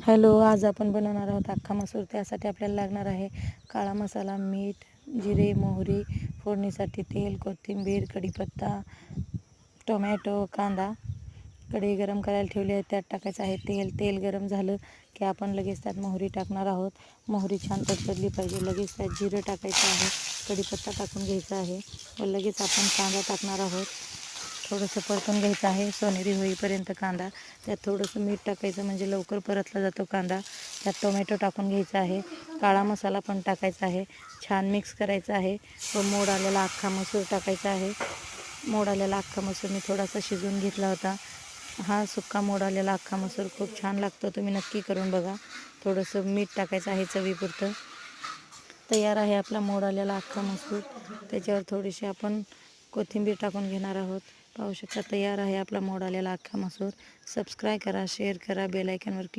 Hello, आज आपण बनवणार आहोत अख्खा मसूर. त्यासाठी आपल्याला लागणार आहे काळा मसाला, मीठ, जिरे, मोहरी, फोडणीसाठी तेल, कोथिंबीर, कढीपत्ता, टोमॅटो, कांदा. कढई गरम करायला ठेवली आहे, त्यात टाकायचं आहे तेल. तेल गरम झालं की आपण लगेच त्यात मोहरी टाकणार आहोत. मोहरी छान तडतडली पाहिजे. लगेच त्यात जिरं टाकायचं आहे, कढीपत्ता टाकून घ्यायचा आहे व लगेच आपण कांदा टाकणार आहोत. थोडंसं परतून घ्यायचं आहे सोनेरी होईपर्यंत कांदा. त्यात थोडंसं मीठ टाकायचं म्हणजे लवकर परतला जातो कांदा. त्यात टोमॅटो टाकून घ्यायचा आहे, काळा मसाला पण टाकायचा आहे, छान मिक्स करायचं आहे व मोड आलेला अख्खा मसूर टाकायचा आहे. मोड आलेला अख्खा मसूर मी थोडासा शिजवून घेतला होता. हा सुक्का मोड आलेला अख्खा मसूर खूप छान लागतो, तुम्ही नक्की करून बघा. थोडंसं मीठ टाकायचं आहे चवीपुरतं. तयार आहे आपला मोड आलेला अख्खा मसूर. त्याच्यावर थोडीशी आपण कोथिंबीर टाकून घेणार आहोत. पाहू शकता, तयार आहे आपला मोड आलेला अख्खा मसूर. सबस्क्राईब करा, शेअर करा, बेल आयकॉनवर क्लिक